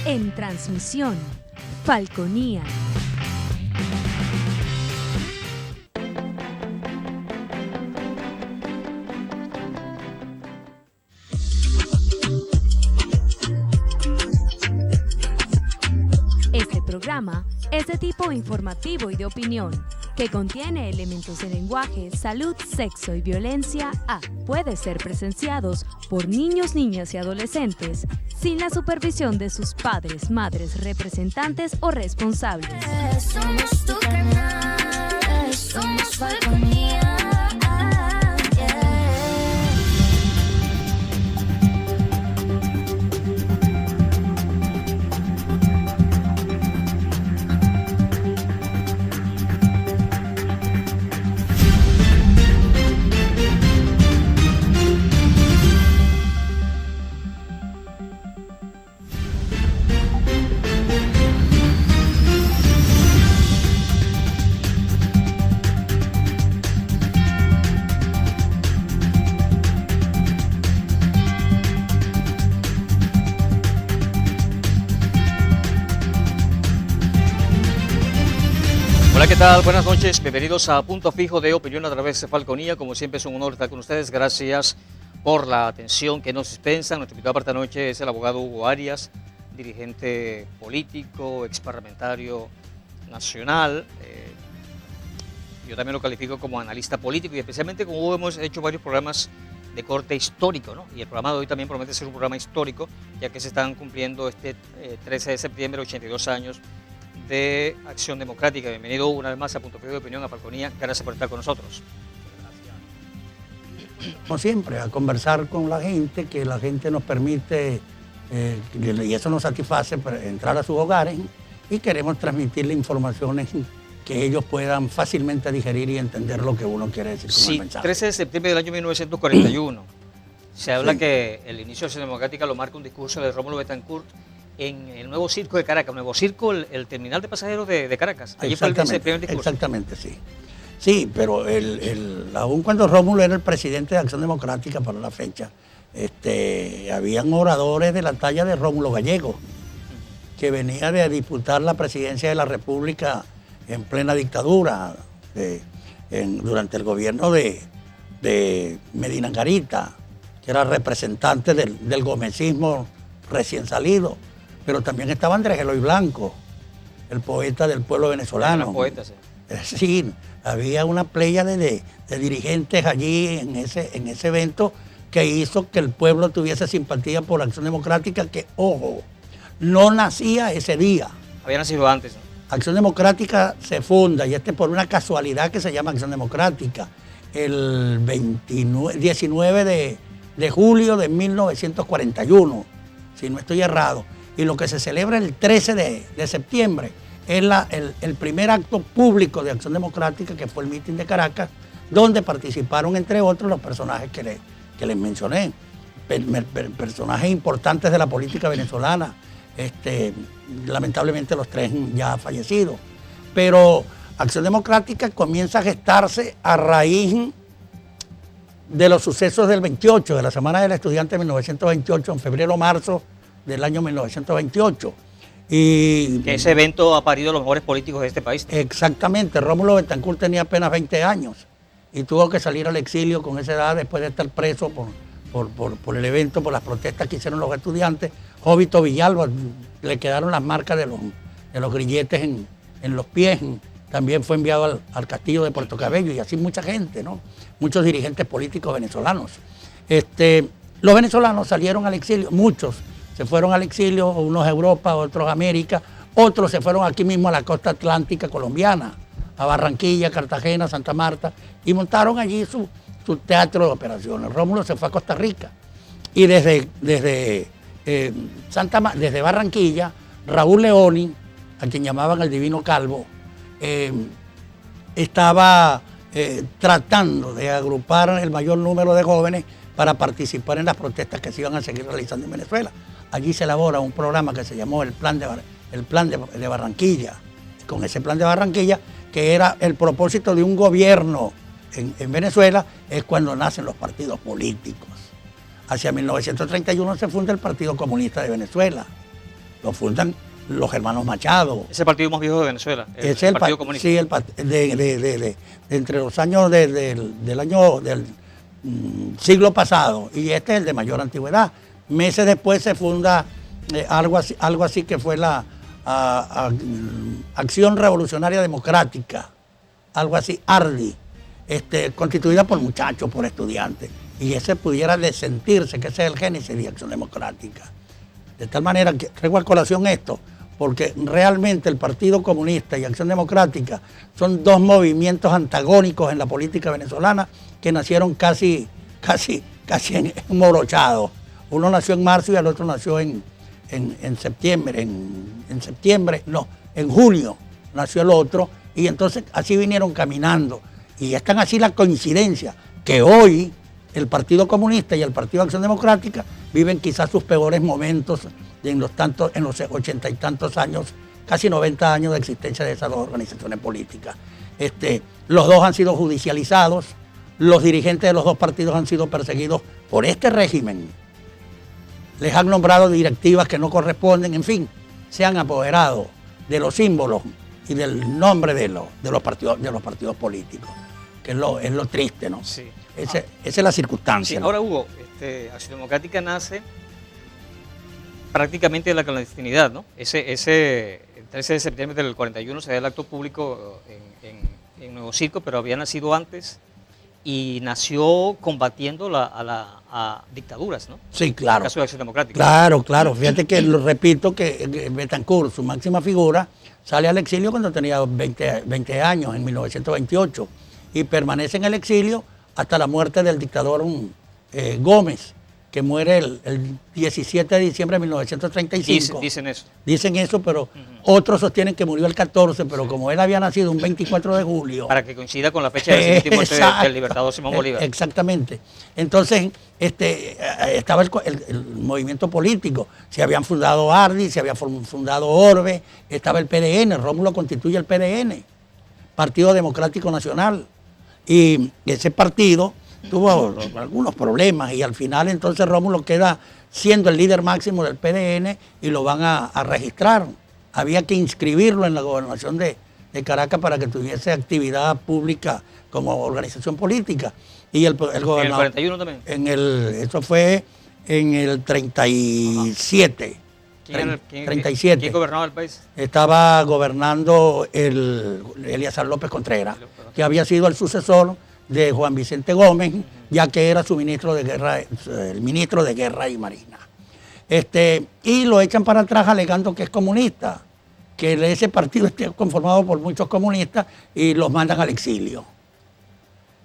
En transmisión, Falconía. Este programa es de tipo informativo y de opinión, que contiene elementos de lenguaje, salud, sexo y violencia puede ser presenciados por niños, niñas y adolescentes sin la supervisión de sus padres, madres, representantes o responsables. Somos tu canal, somos Falconía. Hola, ¿qué tal? Buenas noches, bienvenidos a Punto Fijo de Opinión a través de Falconía. Como siempre es un honor estar con ustedes, gracias por la atención que nos dispensan. Nuestro invitado para esta noche es el abogado Hugo Arias, dirigente político, exparlamentario nacional. Yo también lo califico como analista político y especialmente con Hugo hemos hecho varios programas de corte histórico, ¿no? Y el programa de hoy también promete ser un programa histórico, ya que se están cumpliendo este 13 de septiembre 82 años de Acción Democrática. Bienvenido una vez más a Punto Fijo de Opinión a Falconía. Gracias por estar con nosotros. Como siempre, a conversar con la gente, que la gente nos permite, y eso nos satisface, entrar a sus hogares y queremos transmitirle informaciones que ellos puedan fácilmente digerir y entender lo que uno quiere decir con el mensaje. 13 de septiembre del año 1941. Se habla Sí. Que el inicio de Acción Democrática lo marca un discurso de Rómulo Betancourt en el nuevo circo de Caracas, nuevo circo, el terminal de pasajeros de Caracas. Allí fue el primer discurso. Exactamente, sí. Sí, pero aún cuando Rómulo era el presidente de Acción Democrática para la fecha, habían oradores de la talla de Rómulo Gallego, que venía de disputar la presidencia de la República en plena dictadura, durante el gobierno de Medina Angarita, que era representante del gomecismo recién salido. Pero también estaba Andrés Eloy Blanco, el poeta del pueblo venezolano. Poeta, sí. Sí, había una playa de dirigentes allí en ese evento que hizo que el pueblo tuviese simpatía por la Acción Democrática, que, ojo, no nacía ese día. Había nacido antes, ¿no? Acción Democrática se funda, y por una casualidad que se llama Acción Democrática, el 19 de julio de 1941, si no estoy errado. Y lo que se celebra el 13 de septiembre es el primer acto público de Acción Democrática, que fue el mitin de Caracas, donde participaron, entre otros, los personajes que les mencioné, personajes importantes de la política venezolana, lamentablemente los tres ya fallecidos. Pero Acción Democrática comienza a gestarse a raíz de los sucesos del 28, de la Semana del Estudiante de 1928, en febrero-marzo del año 1928. Y que ese evento ha parido a los mejores políticos de este país. Exactamente. Rómulo Betancourt tenía apenas 20 años y tuvo que salir al exilio con esa edad después de estar preso por el evento, por las protestas que hicieron los estudiantes. Jovito Villalba, le quedaron las marcas de los grilletes en los pies. También fue enviado al castillo de Puerto Cabello, y así mucha gente, ¿no? Muchos dirigentes políticos venezolanos. Los venezolanos salieron al exilio, muchos se fueron al exilio, unos a Europa, otros a América, otros se fueron aquí mismo a la costa atlántica colombiana, a Barranquilla, Cartagena, Santa Marta, y montaron allí su teatro de operaciones. Rómulo se fue a Costa Rica, y desde Barranquilla, Raúl Leoni, a quien llamaban el Divino Calvo, estaba tratando de agrupar el mayor número de jóvenes para participar en las protestas que se iban a seguir realizando en Venezuela. Allí se elabora un programa que se llamó el Plan de Barranquilla. Con ese Plan de Barranquilla, que era el propósito de un gobierno en Venezuela, es cuando nacen los partidos políticos. Hacia 1931 se funda el Partido Comunista de Venezuela. lo fundan los hermanos Machado. Es el partido más viejo de Venezuela, Es el Partido Comunista. Sí, de entre los años del siglo pasado, y este es el de mayor antigüedad. Meses después se funda algo así que fue la Acción Revolucionaria Democrática, algo así, ARDI, constituida por muchachos, por estudiantes, y ese pudiera sentirse que ese es el génesis de Acción Democrática. De tal manera que traigo a colación esto, porque realmente el Partido Comunista y Acción Democrática son dos movimientos antagónicos en la política venezolana que nacieron casi enmorochados. Uno nació en marzo y el otro nació en septiembre, en junio nació el otro, y entonces así vinieron caminando. Y es tan así la coincidencia que hoy el Partido Comunista y el Partido Acción Democrática viven quizás sus peores momentos en los 80 y tantos años, casi 90 años de existencia de esas dos organizaciones políticas. Los dos han sido judicializados, los dirigentes de los dos partidos han sido perseguidos por este régimen, les han nombrado directivas que no corresponden, en fin, se han apoderado de los símbolos y del nombre de los partidos políticos, que es lo triste, ¿no? Sí. Esa es la circunstancia. Sí, ¿no? ahora, Hugo, Acción Democrática nace prácticamente de la clandestinidad, ¿no? El 13 de septiembre del 41 se da el acto público en Nuevo Circo, pero había nacido antes y nació combatiendo a dictaduras, ¿no? Sí, En claro. el caso de Acción Democrática. Claro. Fíjate que lo repito que Betancourt, su máxima figura, sale al exilio cuando tenía 20 años, en 1928, y permanece en el exilio hasta la muerte del dictador Gómez, que muere el 17 de diciembre de 1935. Dicen eso. Dicen eso, pero otros sostienen que murió el 14, pero como él había nacido un 24 de julio. Para que coincida con la fecha de nacimiento y muerte del libertador Simón Bolívar. Exactamente. Entonces, estaba el movimiento político. Se habían fundado ARDI, se había fundado Orbe, estaba el PDN, Rómulo constituye el PDN, Partido Democrático Nacional. Y ese partido tuvo algunos problemas y al final entonces Rómulo queda siendo el líder máximo del PDN y lo van a registrar. Había que inscribirlo en la gobernación de Caracas para que tuviese actividad pública como organización política. Y el gobernador... ¿En el 41 también? Eso fue en el 37. ¿Quién gobernaba el país? Estaba gobernando Eleazar López Contreras, que había sido el sucesor de Juan Vicente Gómez, ya que era su ministro de Guerra, el ministro de Guerra y Marina. Y lo echan para atrás alegando que es comunista, que ese partido esté conformado por muchos comunistas y los mandan al exilio.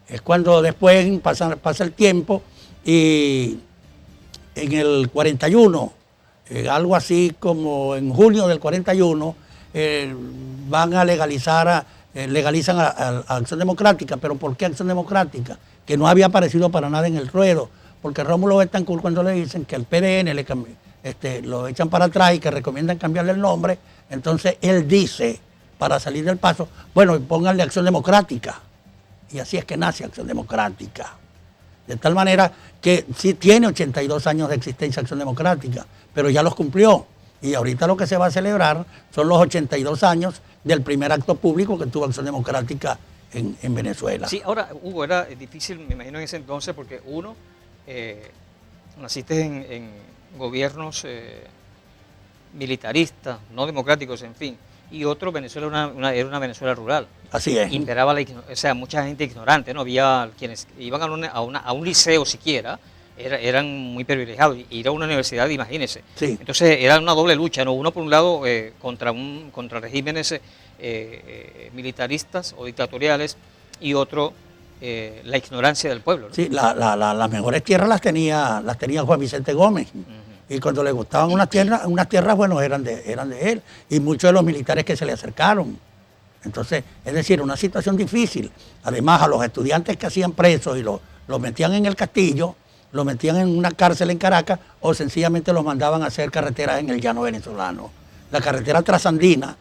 Es cuando después pasa el tiempo y en el 41, algo así como en junio del 41, van a legalizan a Acción Democrática. ¿Pero por qué Acción Democrática? Que no había aparecido para nada en el ruedo, porque Rómulo Betancourt, cuando le dicen que al PDN lo echan para atrás y que recomiendan cambiarle el nombre, entonces él dice, para salir del paso, bueno, pónganle Acción Democrática. Y así es que nace Acción Democrática. De tal manera que sí tiene 82 años de existencia Acción Democrática, pero ya los cumplió. Y ahorita lo que se va a celebrar son los 82 años del primer acto público que tuvo Acción Democrática en Venezuela. Sí, ahora, Hugo, era difícil, me imagino, en ese entonces, porque uno, naciste en gobiernos militaristas, no democráticos, en fin, y otro, Venezuela era una Venezuela rural. Así es. Imperaba mucha gente ignorante, no había quienes iban a un liceo siquiera, eran muy privilegiados, y ir a una universidad, imagínense. Sí. Entonces era una doble lucha, ¿no? Uno por un lado contra regímenes militaristas o dictatoriales, y otro la ignorancia del pueblo, ¿no? Sí, las mejores tierras las tenía Juan Vicente Gómez. Y cuando le gustaban unas tierras, bueno, eran de él. Y muchos de los militares que se le acercaron. Entonces, es decir, una situación difícil. Además, a los estudiantes que hacían presos y los metían en el Castillo, los metían en una cárcel en Caracas, o sencillamente los mandaban a hacer carreteras en el llano venezolano. La carretera trasandina,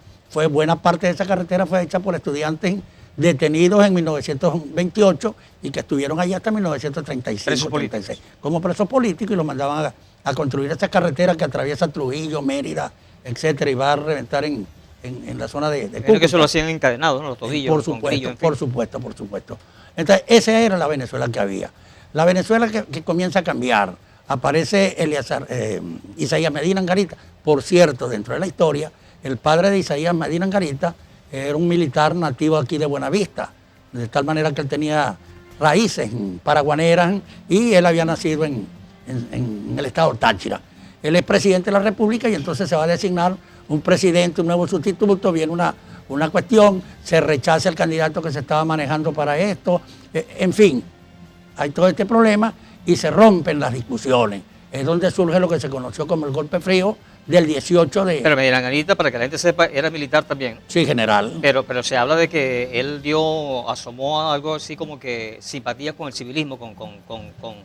buena parte de esa carretera fue hecha por estudiantes detenidos en 1928 y que estuvieron allí hasta 1935-36 como presos políticos, y los mandaban a construir esa carretera que atraviesa Trujillo, Mérida etcétera, y va a reventar en la zona de Creo Cúcuta. que eso lo hacían encadenados, ¿no? Los tobillos. Por con supuesto, grillo, en fin. por supuesto, por supuesto. Entonces, esa era la Venezuela que había. La Venezuela que comienza a cambiar. Aparece Isaías Medina Angarita. Por cierto, dentro de la historia, el padre de Isaías Medina Angarita era un militar nativo aquí de Buenavista, de tal manera que él tenía raíces paraguaneras y él había nacido en el estado Táchira. Él es presidente de la República y entonces se va a designar un presidente, un nuevo sustituto, viene una cuestión, se rechaza el candidato que se estaba manejando para esto, en fin, hay todo este problema y se rompen las discusiones. Es donde surge lo que se conoció como el golpe frío del 18 de... Pero Medina Angarita, para que la gente sepa, era militar también. Sí, general. Pero se habla de que él asomó algo así como que simpatía con el civilismo, con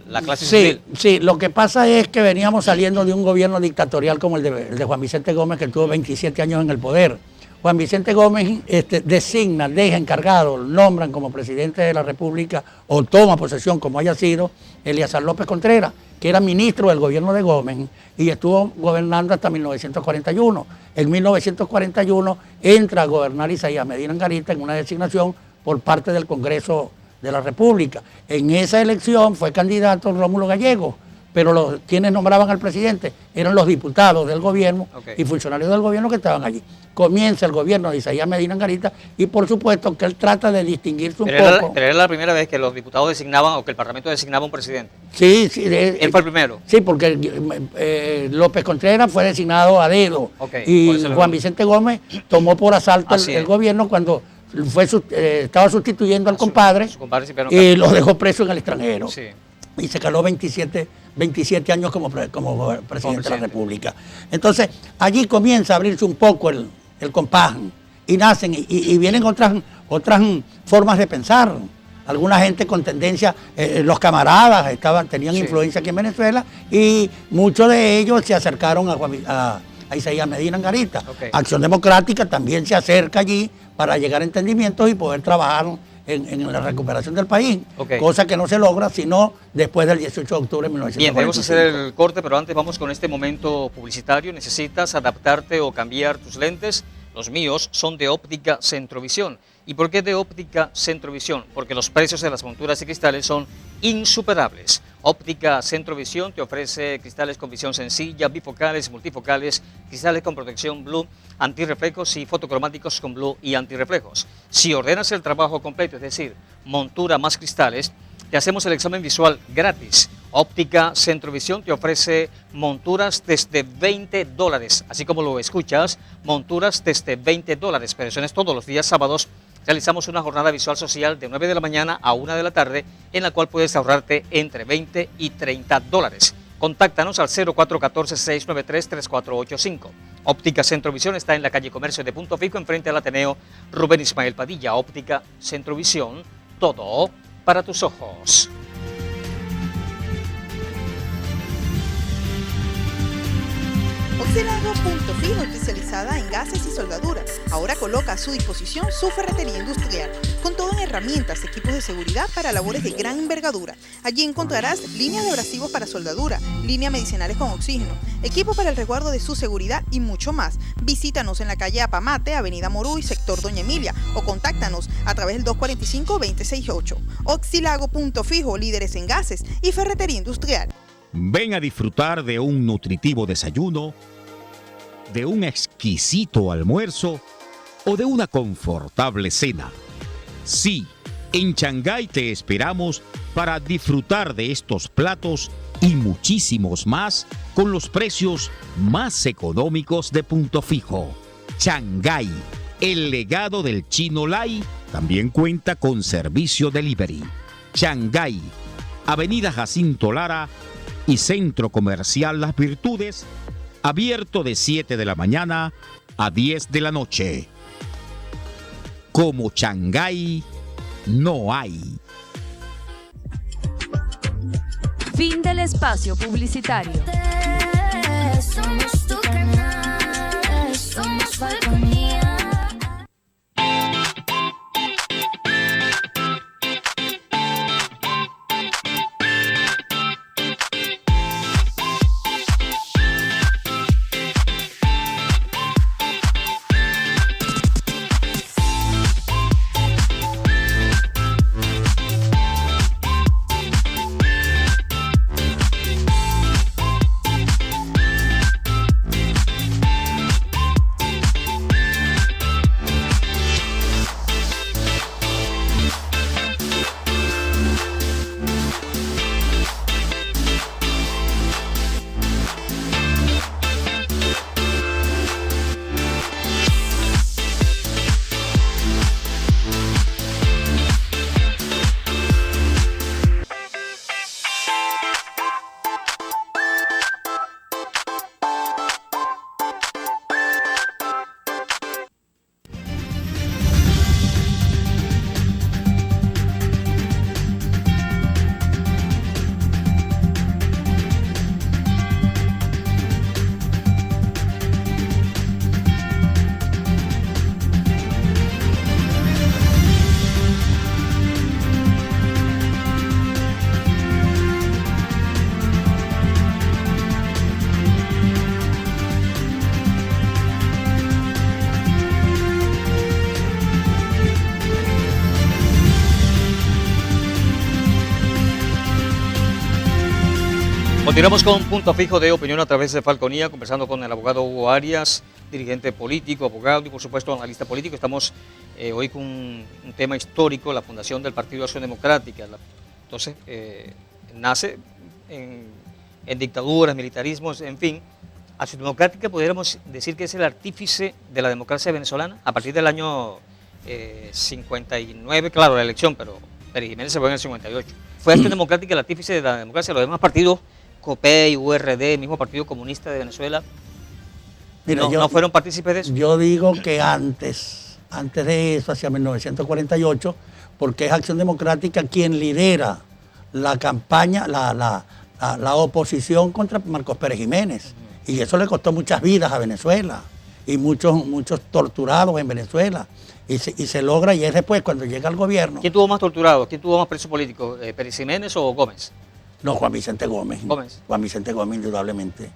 la clase civil. Sí, lo que pasa es que veníamos saliendo de un gobierno dictatorial como el de Juan Vicente Gómez, que tuvo 27 años en el poder. Juan Vicente Gómez designa, deja encargado, nombran como presidente de la República o toma posesión, como haya sido, Eleazar López Contreras, que era ministro del gobierno de Gómez y estuvo gobernando hasta 1941. En 1941 entra a gobernar Isaías Medina Angarita en una designación por parte del Congreso de la República. En esa elección fue candidato Rómulo Gallego, pero quienes nombraban al presidente eran los diputados del gobierno y funcionarios del gobierno que estaban allí. Comienza el gobierno de Isaías Medina Angarita y por supuesto que él trata de distinguirse un poco. Pero era la primera vez que los diputados designaban o que el Parlamento designaba un presidente. Sí. Él fue el primero. Sí, porque López Contreras fue designado a dedo y Juan Vicente Gómez tomó por asalto el gobierno cuando estaba sustituyendo al compadre y lo dejó preso en el extranjero. Sí. Y se caló 27 años como presidente de la República. Entonces, allí comienza a abrirse un poco el compás y nacen y vienen otras formas de pensar. Alguna gente con tendencia, los camaradas tenían influencia aquí en Venezuela y muchos de ellos se acercaron a Isaías Medina Angarita. Acción Democrática también se acerca allí para llegar a entendimientos y poder trabajar en la recuperación del país, cosa que no se logra sino después del 18 de octubre de 1945. Bien, debemos hacer el corte, pero antes vamos con este momento publicitario. ¿Necesitas adaptarte o cambiar tus lentes? Los míos son de Óptica Centrovisión. ¿Y por qué de Óptica Centrovisión? Porque los precios de las monturas y cristales son insuperables. Óptica Centrovisión te ofrece cristales con visión sencilla, bifocales, multifocales, cristales con protección blue, antirreflejos y fotocromáticos con blue y antirreflejos. Si ordenas el trabajo completo, es decir, montura más cristales, te hacemos el examen visual gratis. Óptica Centrovisión te ofrece monturas desde $20, así como lo escuchas, monturas desde $20. Pero eso es todos los días sábados. Realizamos una jornada visual social de 9 de la mañana a 1 de la tarde, en la cual puedes ahorrarte entre $20 y $30. Contáctanos al 0414-693-3485. Óptica Centrovisión está en la calle Comercio de Punto Fijo, enfrente al Ateneo Rubén Ismael Padilla. Óptica Centrovisión, todo para tus ojos. Oxilado Punto Fijo, especializada en gases y soldaduras. Ahora coloca a su disposición su ferretería industrial, con todo en herramientas, equipos de seguridad para labores de gran envergadura. Allí encontrarás líneas de abrasivos para soldadura, líneas medicinales con oxígeno, equipo para el resguardo de su seguridad y mucho más. Visítanos en la calle Apamate, avenida Morú y sector Doña Emilia, o contáctanos a través del 245-268. Oxilago Punto Fijo, líderes en gases y ferretería industrial. Ven a disfrutar de un nutritivo desayuno, de un exquisito almuerzo o de una confortable cena. Sí, en Shanghái te esperamos para disfrutar de estos platos y muchísimos más con los precios más económicos de Punto Fijo. Shanghái, el legado del Chino Lai, también cuenta con servicio delivery. Shanghái, Avenida Jacinto Lara y Centro Comercial Las Virtudes, abierto de 7 de la mañana a 10 de la noche. Como Shanghái no hay. Fin del espacio publicitario. Somos tu canal, somos Falconía. Continuamos con Punto Fijo de Opinión a través de Falconía, conversando con el abogado Hugo Arias, dirigente político, abogado y por supuesto analista político. Estamos hoy con un tema histórico, la fundación del Partido Acción Democrática. Entonces, nace en dictaduras, militarismos, en fin. Acción Democrática podríamos decir que es el artífice de la democracia venezolana a partir del año 59, claro, la elección, pero Pérez Jiménez se fue en el 58. ¿Fue Acción Democrática el artífice de la democracia? Los demás partidos, COPEI, URD, el mismo Partido Comunista de Venezuela, Mira, ¿no fueron partícipes de eso? Yo digo que antes de eso, hacia 1948, porque es Acción Democrática quien lidera la campaña, la oposición contra Marcos Pérez Jiménez. Y eso le costó muchas vidas a Venezuela y muchos torturados en Venezuela. Y se logra, y es después cuando llega al gobierno. ¿Quién tuvo más torturados? ¿Quién tuvo más preso político? ¿Pérez Jiménez o Gómez? No, Juan Vicente Gómez. Gómez. Juan Vicente Gómez, indudablemente.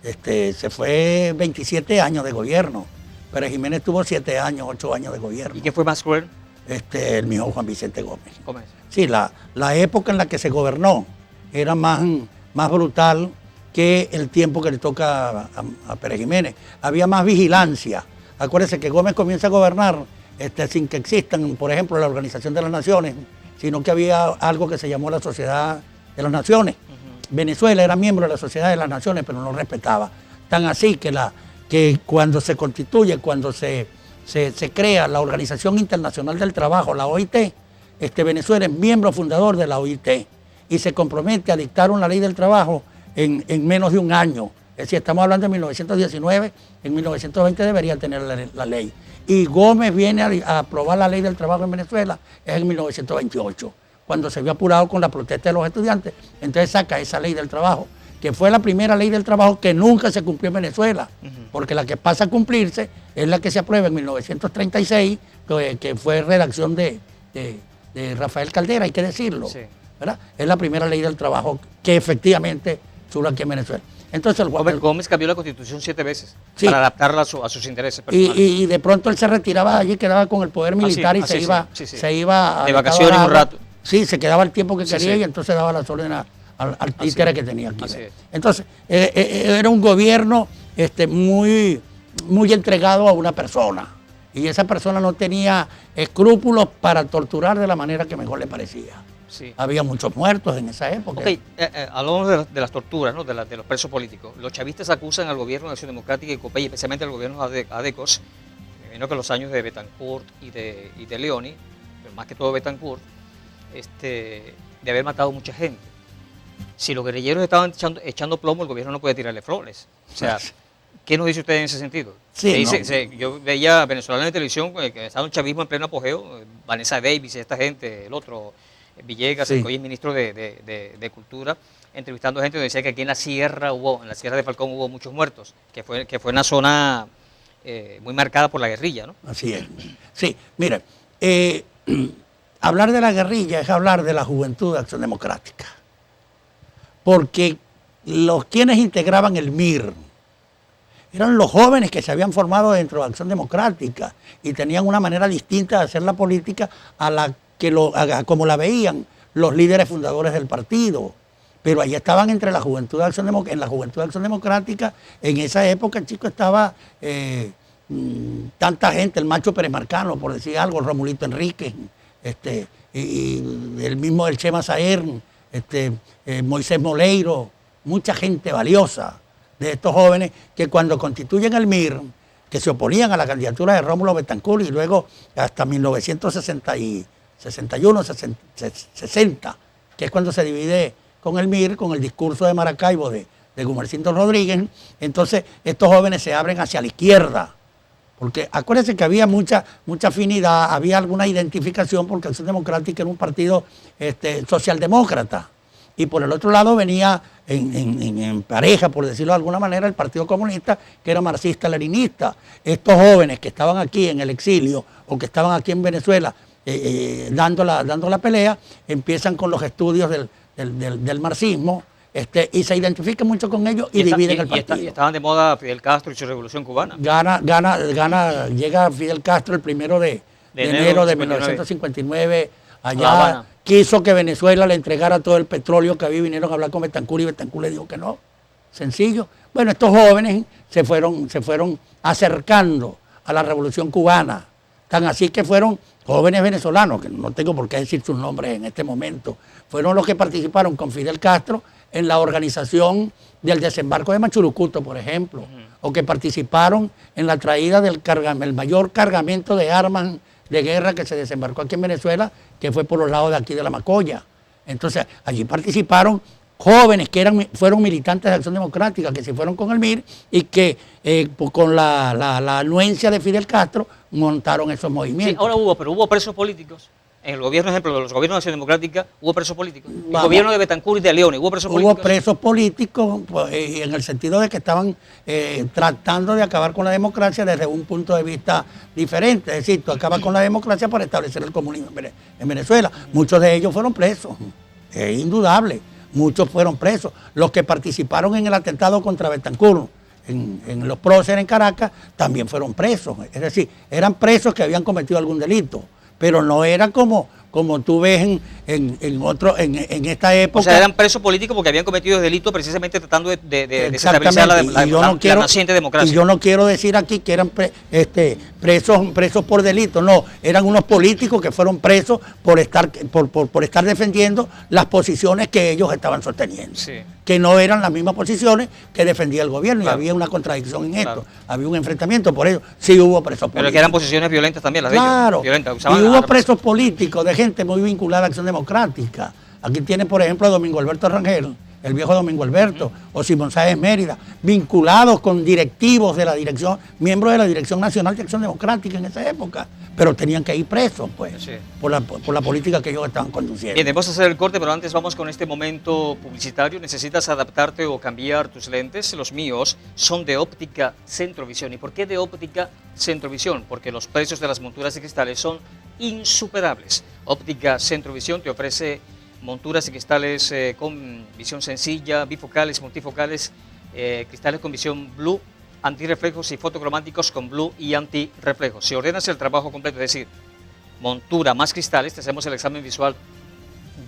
Se fue 27 años de gobierno. Pérez Jiménez tuvo 7 años, 8 años de gobierno. ¿Y quién fue más cruel? El mismo Juan Vicente Gómez. Gómez. Sí, la época en la que se gobernó era más brutal que el tiempo que le toca a Pérez Jiménez. Había más vigilancia. Acuérdense que Gómez comienza a gobernar sin que existan, por ejemplo, la Organización de las Naciones, sino que había algo que se llamó la Sociedad de las Naciones. Venezuela era miembro de la Sociedad de las Naciones, pero no respetaba. Tan así que cuando se constituye, cuando se crea la Organización Internacional del Trabajo, la OIT, Venezuela es miembro fundador de la OIT y se compromete a dictar una ley del trabajo en menos de un año. Es decir, estamos hablando de 1919, en 1920 debería tener la ley. Y Gómez viene a aprobar la ley del trabajo en Venezuela, es en 1928, cuando se vio apurado con la protesta de los estudiantes. Entonces saca esa ley del trabajo, que fue la primera ley del trabajo que nunca se cumplió en Venezuela, porque la que pasa a cumplirse es la que se aprueba en 1936, que fue redacción de Rafael Caldera, hay que decirlo. Sí. ¿Verdad? Es la primera ley del trabajo que efectivamente surge aquí en Venezuela. Entonces Gómez cambió la Constitución 7 veces, sí, para adaptarla a sus intereses personales. Y de pronto él se retiraba de allí, quedaba con el poder militar y se iba de vacaciones un rato. Sí, se quedaba el tiempo que quería y entonces daba las órdenes al títere que tenía aquí. Entonces, era un gobierno muy entregado a una persona. Y esa persona no tenía escrúpulos para torturar de la manera que mejor le parecía. Sí. Había muchos muertos en esa época. Ok, hablamos de las torturas, ¿no? de los presos políticos. Los chavistas acusan al gobierno de Acción Democrática y COPEI, especialmente al gobierno ADECOS, que los años de Betancourt y de Leoni, pero más que todo Betancourt, de haber matado mucha gente. Si los guerrilleros estaban echando plomo, el gobierno no puede tirarle flores. O sea, ¿qué nos dice usted en ese sentido? Sí, yo veía venezolanos en televisión que estaba un chavismo en pleno apogeo, Vanessa Davis, esta gente, el otro, Villegas, el que hoy es ministro de Cultura, entrevistando gente donde decía que aquí en la sierra de Falcón hubo muchos muertos, que fue una zona muy marcada por la guerrilla, ¿no? Así es. Sí, mire, hablar de la guerrilla es hablar de la juventud de Acción Democrática, porque quienes integraban el MIR eran los jóvenes que se habían formado dentro de Acción Democrática y tenían una manera distinta de hacer la política como la veían los líderes fundadores del partido. Pero ahí estaban entre la juventud de Acción Democrática. En la juventud de Acción Democrática, en esa época, chico, estaba tanta gente, el Macho Pérez Marcano, por decir algo, Romulito Enríquez, y el mismo El Chema Saer, Moisés Moleiro, mucha gente valiosa de estos jóvenes que cuando constituyen el MIR, que se oponían a la candidatura de Rómulo Betancourt y luego hasta 1961, 60, que es cuando se divide con el MIR, con el discurso de Maracaibo de Gumersindo Rodríguez. Entonces estos jóvenes se abren hacia la izquierda, porque acuérdense que había mucha afinidad, había alguna identificación, porque Acción Democrática era un partido socialdemócrata, y por el otro lado venía en pareja, por decirlo de alguna manera, el Partido Comunista, que era marxista-leninista. Estos jóvenes que estaban aquí en el exilio o que estaban aquí en Venezuela dando la pelea, empiezan con los estudios del marxismo, y se identifican mucho con ellos y dividen el partido. Y estaban de moda Fidel Castro y su Revolución Cubana. Llega Fidel Castro el 1 de enero de 1959 allá quiso que Venezuela le entregara todo el petróleo que había, vinieron a hablar con Betancur y Betancur le dijo que no. Sencillo. Bueno, estos jóvenes se fueron acercando a la revolución cubana, tan así que fueron jóvenes venezolanos, que no tengo por qué decir sus nombres en este momento, fueron los que participaron con Fidel Castro en la organización del desembarco de Machurucuto, por ejemplo, o que participaron en la traída del el mayor cargamento de armas de guerra que se desembarcó aquí en Venezuela, que fue por los lados de aquí de la Macoya. Entonces, allí participaron jóvenes que fueron militantes de Acción Democrática, que se fueron con el MIR y que con la anuencia de Fidel Castro montaron esos movimientos. Sí, ahora hubo presos políticos. En el gobierno, ejemplo, de los gobiernos de Acción Democrática, hubo presos políticos. El gobierno de Betancur y de Leone, ¿hubo presos políticos? Hubo presos políticos en el sentido de que estaban tratando de acabar con la democracia desde un punto de vista diferente. Es decir, tú acabas con la democracia para establecer el comunismo en Venezuela. Muchos de ellos fueron presos, es indudable. Muchos fueron presos. Los que participaron en el atentado contra Betancur, en los próceres en Caracas, también fueron presos. Es decir, eran presos que habían cometido algún delito, pero no era como tú ves en esta época. O sea, eran presos políticos porque habían cometido delito precisamente tratando de desestabilizar la naciente democracia. Y yo no quiero decir aquí que eran presos por delito, no, eran unos políticos que fueron presos por estar defendiendo las posiciones que ellos estaban sosteniendo. Sí. Que no eran las mismas posiciones que defendía el gobierno, claro. Y había una contradicción en esto, había un enfrentamiento, por ello sí hubo presos políticos. Pero que eran posiciones violentas también las de ellos. Violentas, y hubo presos políticos de gente muy vinculada a Acción Democrática. Aquí tiene, por ejemplo, a Domingo Alberto Rangel, el viejo Domingo Alberto, o Simón Sáenz Mérida, vinculados con directivos de la dirección, miembros de la Dirección Nacional de Acción Democrática en esa época, pero tenían que ir presos, pues, sí. por la política que ellos estaban conduciendo. Bien, debemos hacer el corte, pero antes vamos con este momento publicitario. ¿Necesitas adaptarte o cambiar tus lentes? Los míos son de Óptica Centrovisión. ¿Y por qué de Óptica Centrovisión? Porque los precios de las monturas y cristales son insuperables. Óptica Centrovisión te ofrece monturas y cristales con visión sencilla, bifocales, multifocales, cristales con visión blue, antirreflejos y fotocromáticos con blue y antirreflejos. Si ordenas el trabajo completo, es decir, montura más cristales, te hacemos el examen visual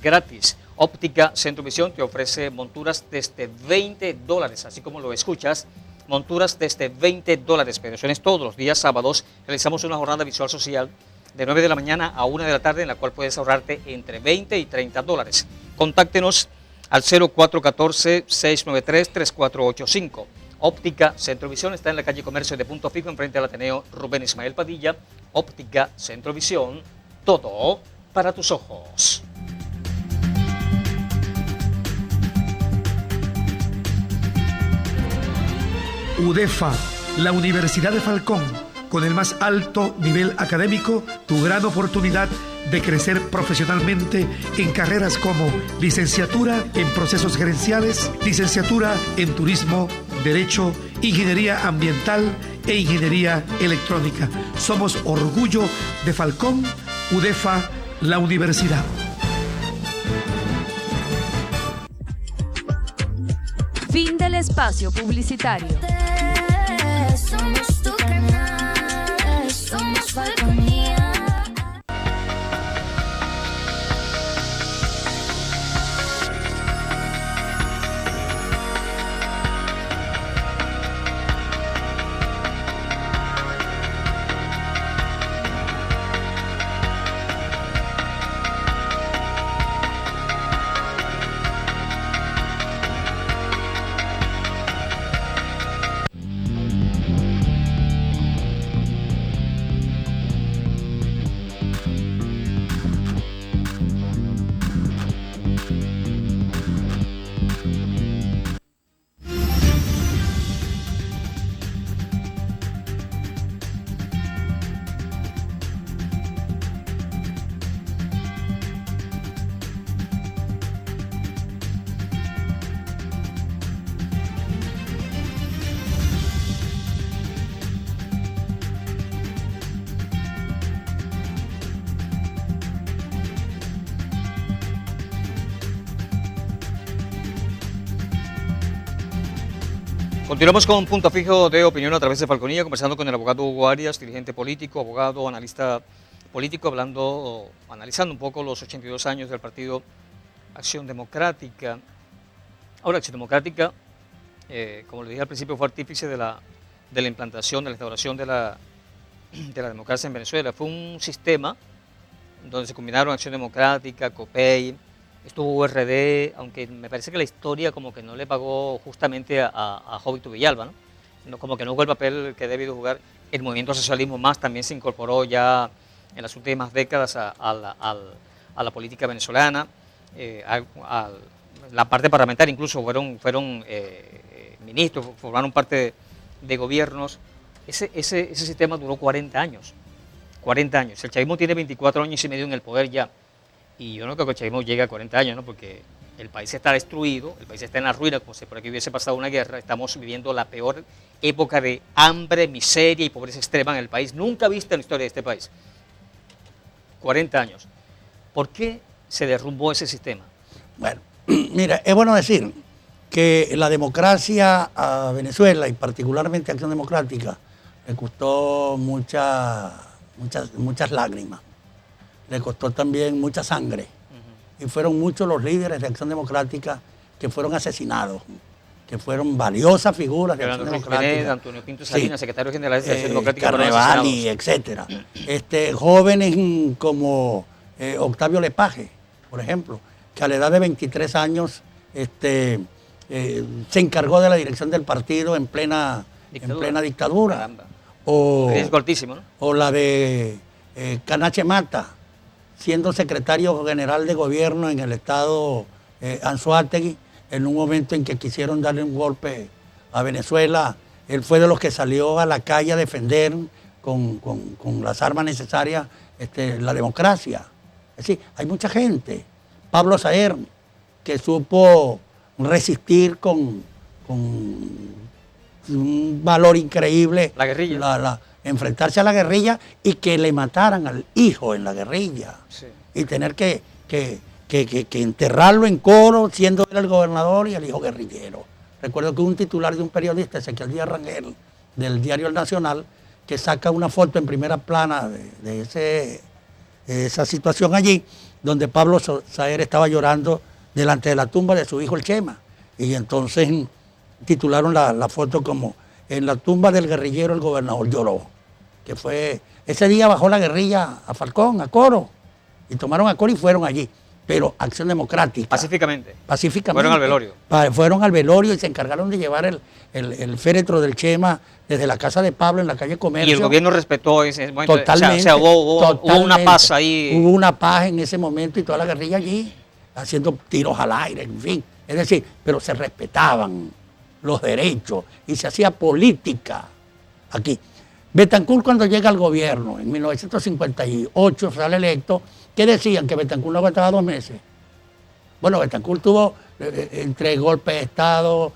gratis. Óptica Centrovisión te ofrece monturas desde $20, así como lo escuchas, monturas desde $20. Promociones todos los días sábados. Realizamos una jornada visual social de 9 de la mañana a 1 de la tarde, en la cual puedes ahorrarte entre $20 y $30. Contáctenos al 0414-693-3485. Óptica Centrovisión está en la calle Comercio de Punto Fijo, enfrente al Ateneo Rubén Ismael Padilla. Óptica Centrovisión, todo para tus ojos. UDEFA, la Universidad de Falcón, con el más alto nivel académico, tu gran oportunidad de crecer profesionalmente en carreras como licenciatura en procesos gerenciales, licenciatura en turismo, derecho, ingeniería ambiental e ingeniería electrónica. Somos orgullo de Falcón. UDEFA, la universidad. Fin del espacio publicitario. Somos tu canal, somos Falconía. Continuamos con Punto Fijo de Opinión a través de Falconía, conversando con el abogado Hugo Arias, dirigente político, abogado, analista político, analizando un poco los 82 años del partido Acción Democrática. Ahora, Acción Democrática, como le dije al principio, fue artífice de la implantación, de la instauración de la democracia en Venezuela. Fue un sistema donde se combinaron Acción Democrática, COPEI, estuvo URD, aunque me parece que la historia como que no le pagó justamente a Jovito Villalba, ¿no? Como que no jugó el papel que debió jugar. El movimiento socialismo más también se incorporó ya en las últimas décadas a la política venezolana, a la parte parlamentaria, incluso fueron ministros, formaron parte de gobiernos. Ese sistema duró 40 años. 40 años. El chavismo tiene 24 años y medio en el poder ya. Y yo no creo que el chavismo llegue a 40 años, ¿no? Porque el país está destruido, el país está en la ruina, como si por aquí hubiese pasado una guerra. Estamos viviendo la peor época de hambre, miseria y pobreza extrema en el país. Nunca vista en la historia de este país. 40 años. ¿Por qué se derrumbó ese sistema? Bueno, mira, es bueno decir que la democracia a Venezuela y particularmente a Acción Democrática le costó muchas lágrimas, le costó también mucha sangre. Y fueron muchos los líderes de Acción Democrática que fueron asesinados, que fueron valiosas figuras de Acción Democrática. Antonio Pinto Salinas, secretario general de Acción Democrática, Carnevali, etcétera. Jóvenes como Octavio Lepage, por ejemplo, que a la edad de 23 años se encargó de la dirección del partido en plena dictadura. Caramba. O, riesgo altísimo, ¿no? O la de Canache Mata, siendo secretario general de gobierno en el estado Anzoátegui, en un momento en que quisieron darle un golpe a Venezuela. Él fue de los que salió a la calle a defender con las armas necesarias la democracia. Es decir, hay mucha gente. Pablo Saer, que supo resistir con un valor increíble. La guerrilla. Enfrentarse a la guerrilla y que le mataran al hijo en la guerrilla. Sí. Y tener que enterrarlo en Coro, siendo él el gobernador y el hijo guerrillero. Recuerdo que un titular de un periodista, Ezequiel Díaz Rangel, del diario El Nacional, que saca una foto en primera plana de esa situación allí, donde Pablo Saer estaba llorando delante de la tumba de su hijo el Chema. Y entonces titularon la foto como "En la tumba del guerrillero el gobernador lloró", que fue, ese día bajó la guerrilla a Falcón, a Coro, y tomaron a Coro y fueron allí. Pero Acción Democrática. Pacíficamente. Fueron al velorio. Fueron al velorio y se encargaron de llevar el féretro del Chema desde la casa de Pablo en la calle Comercio. Y el gobierno respetó ese momento. Totalmente. Hubo una paz ahí. Hubo una paz en ese momento y toda la guerrilla allí, haciendo tiros al aire, en fin. Es decir, pero se respetaban los derechos y se hacía política aquí. Betancourt, cuando llega al gobierno en 1958, sale electo. ¿Qué decían? Que Betancourt no aguantaba 2 meses. Bueno, Betancourt tuvo entre golpe de Estado,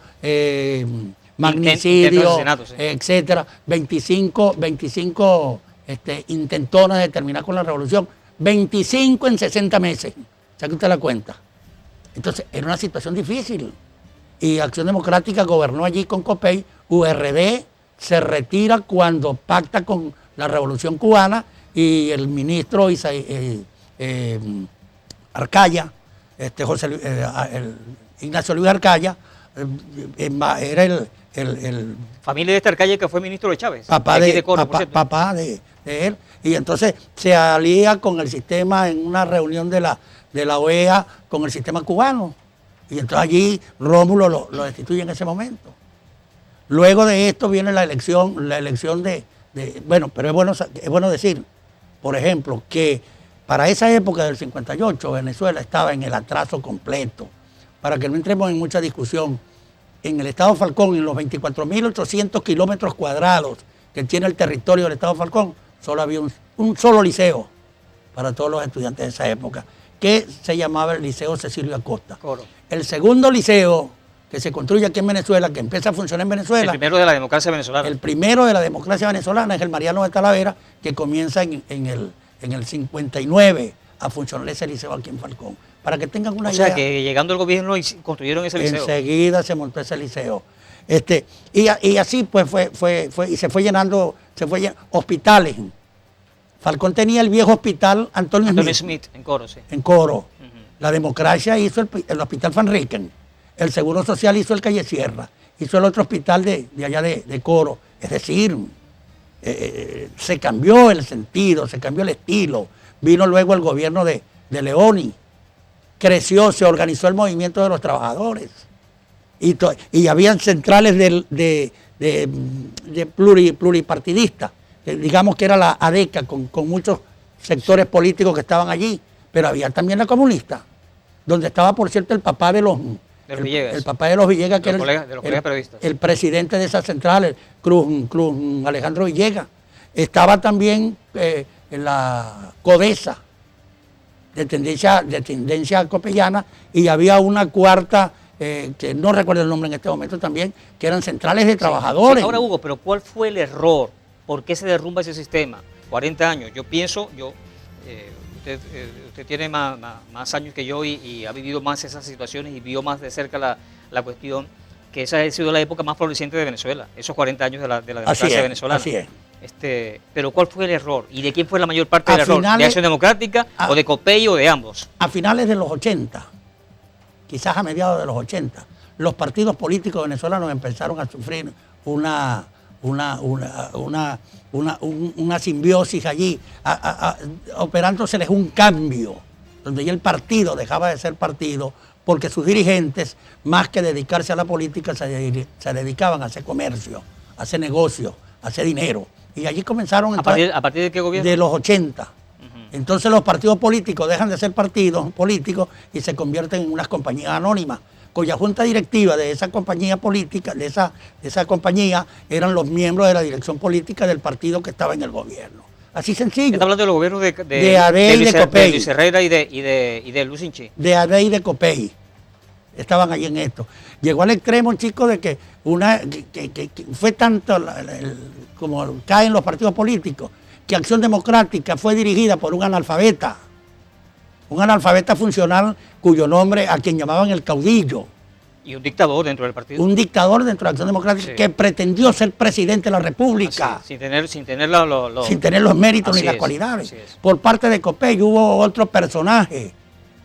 magnicidio, etcétera, 25 intentonas de terminar con la revolución, 25 en 60 meses. ¿Sabe usted la cuenta? Entonces, era una situación difícil. Y Acción Democrática gobernó allí con COPEI. URD se retira cuando pacta con la Revolución Cubana y el ministro Arcaya, Ignacio Luis Arcaya, era el familia de este Arcaya, que fue ministro de Chávez. Papá de él. Y entonces se alía con el sistema en una reunión de la OEA con el sistema cubano. Y entonces allí Rómulo lo destituye en ese momento. Luego de esto viene la elección bueno, pero es bueno decir, por ejemplo, que para esa época del 58 Venezuela estaba en el atraso completo. Para que no entremos en mucha discusión, en el estado Falcón, en los 24.800 kilómetros cuadrados que tiene el territorio del estado Falcón, solo había un solo liceo para todos los estudiantes de esa época, que se llamaba el Liceo Cecilio Acosta. Coro. El segundo liceo que se construye aquí en Venezuela, que empieza a funcionar en Venezuela. El primero de la democracia venezolana. El primero de la democracia venezolana es el Mariano de Talavera, que comienza en el 59 a funcionar ese liceo aquí en Falcón. Para que tengan una idea. O sea, que llegando el gobierno construyeron ese liceo. Enseguida se montó ese liceo. Y así pues fue y se fue llenando hospitales. Falcón tenía el viejo hospital Antonio Smith en Coro, sí. En Coro. La democracia hizo el hospital Van Riken. El Seguro Social hizo el Calle Sierra. Hizo el otro hospital de allá de Coro. Es decir, se cambió el sentido, se cambió el estilo. Vino luego el gobierno de Leoni. Creció, se organizó el movimiento de los trabajadores. Y habían centrales pluripartidistas. Digamos que era la ADECA con muchos sectores políticos que estaban allí. Pero había también la comunista, donde estaba, por cierto, el papá de los Villegas. El papá de los Villegas, que era el presidente de esa central, Cruz Alejandro Villegas. Estaba también en la CODESA, de tendencia copellana, y había una cuarta, que no recuerdo el nombre en este momento también, que eran centrales de trabajadores. Ahora, Hugo, pero ¿cuál fue el error? ¿Por qué se derrumba ese sistema? 40 años. Yo pienso, usted tiene más años que yo y ha vivido más esas situaciones y vio más de cerca la cuestión, que esa ha sido la época más floreciente de Venezuela, esos 40 años de la democracia venezolana. Así es. Pero ¿cuál fue el error? ¿Y de quién fue la mayor parte del error? ¿De Acción Democrática o de Copey o de ambos? A finales de los 80, quizás a mediados de los 80, los partidos políticos venezolanos empezaron a sufrir una simbiosis allí, operándoseles un cambio, donde ya el partido dejaba de ser partido, porque sus dirigentes, más que dedicarse a la política, se dedicaban a hacer comercio, a hacer negocio, a hacer dinero. Y allí comenzaron... ¿A partir de qué gobierno? De los 80. Entonces los partidos políticos dejan de ser partidos políticos y se convierten en unas compañías anónimas, cuya junta directiva de esa compañía política, de esa compañía, eran los miembros de la dirección política del partido que estaba en el gobierno. Así sencillo. ¿Está hablando de los gobiernos de Luis Herrera y de Lucinchi? De AD y de Copey. Estaban allí en esto. Llegó al extremo, chicos, de que fue tanto como caen los partidos políticos, que Acción Democrática fue dirigida por un analfabeta funcional cuyo nombre, a quien llamaban el caudillo. Y un dictador dentro del partido. Un dictador dentro de Acción Democrática, sí, que pretendió ser presidente de la República. Sin tener los méritos ni las cualidades. Por parte de Copey hubo otro personaje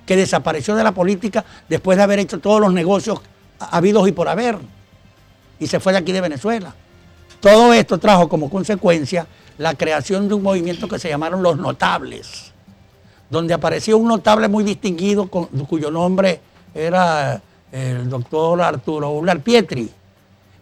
que desapareció de la política después de haber hecho todos los negocios habidos y por haber. Y se fue de aquí de Venezuela. Todo esto trajo como consecuencia la creación de un movimiento que se llamaron los notables, donde apareció un notable muy distinguido cuyo nombre era el doctor Arturo Ular Pietri,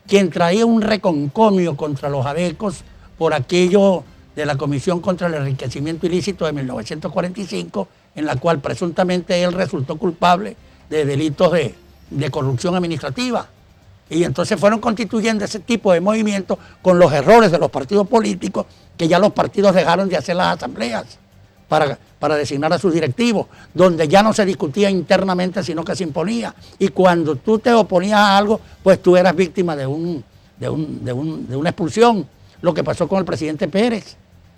quien traía un reconcomio contra los adecos por aquello de la Comisión contra el Enriquecimiento Ilícito de 1945, en la cual presuntamente él resultó culpable de delitos de corrupción administrativa. Y entonces fueron constituyendo ese tipo de movimientos con los errores de los partidos políticos, que ya los partidos dejaron de hacer las asambleas para designar a sus directivos, donde ya no se discutía internamente, sino que se imponía. Y cuando tú te oponías a algo, pues tú eras víctima de una expulsión. Lo que pasó con el presidente Pérez,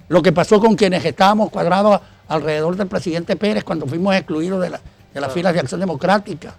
lo que pasó con quienes estábamos cuadrados alrededor del presidente Pérez cuando fuimos excluidos de las filas de Acción Democrática.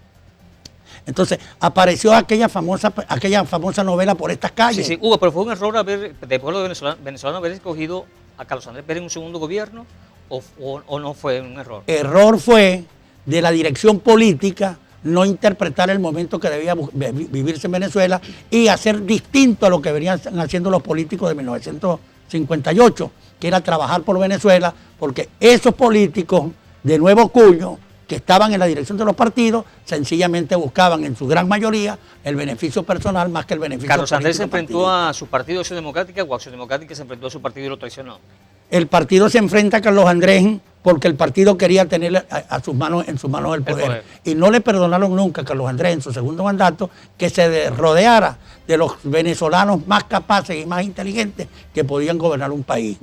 Entonces apareció aquella famosa novela Por estas calles. Sí, Hugo, pero fue un error del pueblo venezolano haber escogido a Carlos Andrés Pérez en un segundo gobierno, o no fue un error. Error fue de la dirección política no interpretar el momento que debía vivirse en Venezuela y hacer distinto a lo que venían haciendo los políticos de 1958, que era trabajar por Venezuela, porque esos políticos de nuevo cuño que estaban en la dirección de los partidos, sencillamente buscaban en su gran mayoría el beneficio personal más que el beneficio político. ¿Carlos Andrés se enfrentó a su partido Acción Democrática o Acción Democrática se enfrentó a su partido y lo traicionó? El partido se enfrenta a Carlos Andrés porque el partido quería tener en sus manos el poder. Y no le perdonaron nunca a Carlos Andrés en su segundo mandato que se rodeara de los venezolanos más capaces y más inteligentes que podían gobernar un país.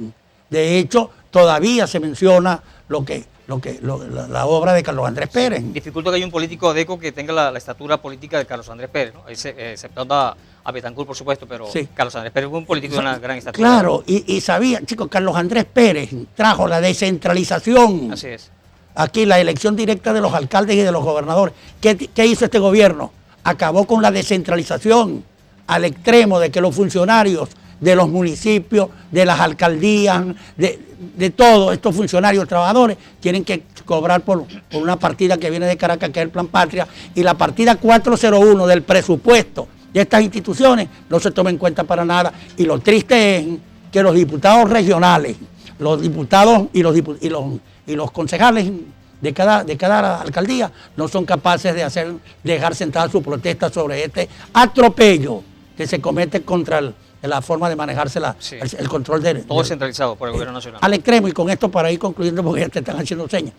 De hecho, todavía se menciona la obra de Carlos Andrés Pérez. Dificulta que haya un político adeco que tenga la estatura política de Carlos Andrés Pérez, ¿no? Exceptando a Betancourt, por supuesto, pero sí. Carlos Andrés Pérez fue un político de una gran estatura. Claro, y sabía, chicos, Carlos Andrés Pérez trajo la descentralización. Así es. Aquí la elección directa de los alcaldes y de los gobernadores. ¿Qué hizo este gobierno? Acabó con la descentralización al extremo de que los funcionarios de los municipios, de las alcaldías, de todos estos funcionarios, trabajadores, tienen que cobrar por una partida que viene de Caracas, que es el Plan Patria, y la partida 401 del presupuesto de estas instituciones no se toma en cuenta para nada. Y lo triste es que los diputados regionales, los diputados y los concejales de cada alcaldía no son capaces de dejar sentada su protesta sobre este atropello que se comete contra la forma de manejarse el control de... Todo centralizado por el gobierno nacional. Al extremo, y con esto para ir concluyendo porque ya te están haciendo señas,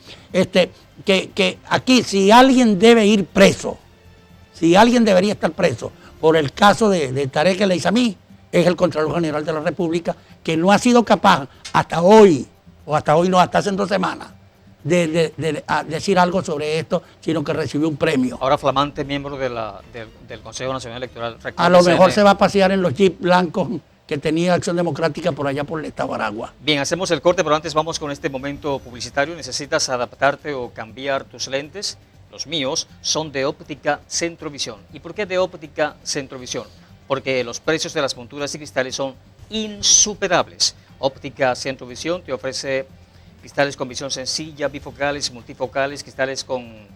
que aquí si alguien debe ir preso, si alguien debería estar preso por el caso de Tarek El Aizami, es el Contralor General de la República, que no ha sido capaz hasta hoy no, hasta hace 2 semanas, de decir algo sobre esto, sino que recibió un premio. Ahora flamante miembro del Consejo Nacional Electoral. A lo mejor se va a pasear en los jeeps blancos que tenía Acción Democrática por allá por el estado de Aragua. Bien, hacemos el corte, pero antes vamos con este momento publicitario. ¿Necesitas adaptarte o cambiar tus lentes? Los míos son de Óptica Centrovisión. ¿Y por qué de Óptica Centrovisión? Porque los precios de las monturas y cristales son insuperables. Óptica Centrovisión te ofrece cristales con visión sencilla, bifocales, multifocales, cristales con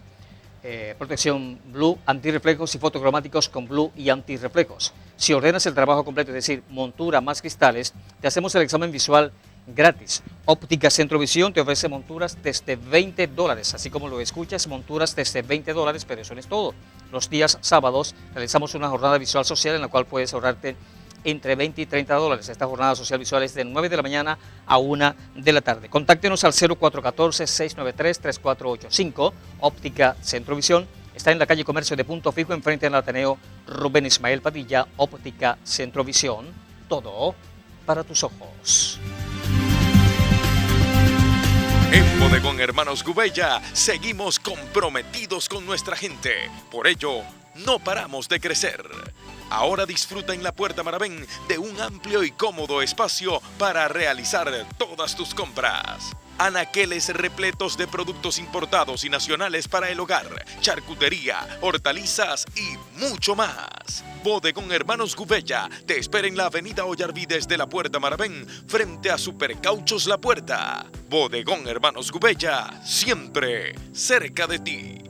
protección blue, antirreflejos y fotocromáticos con blue y antirreflejos. Si ordenas el trabajo completo, es decir, montura más cristales, te hacemos el examen visual gratis. Óptica Centrovisión te ofrece monturas desde $20, así como lo escuchas, monturas desde $20, pero eso no es todo. Los días sábados realizamos una jornada visual social en la cual puedes ahorrarte entre $20 y $30. Esta jornada social visual es de 9 de la mañana a 1 de la tarde. Contáctenos al 0414-693-3485. Óptica Centrovisión está en la calle Comercio de Punto Fijo, enfrente del Ateneo Rubén Ismael Padilla. Óptica Centrovisión, todo para tus ojos. En Bodegón Hermanos Gubella seguimos comprometidos con nuestra gente. Por ello, no paramos de crecer. Ahora disfruta en la Puerta Maravén de un amplio y cómodo espacio para realizar todas tus compras. Anaqueles repletos de productos importados y nacionales para el hogar, charcutería, hortalizas y mucho más. Bodegón Hermanos Gubella te espera en la avenida Ollarvides de la Puerta Maravén, frente a Supercauchos La Puerta. Bodegón Hermanos Gubella, siempre cerca de ti.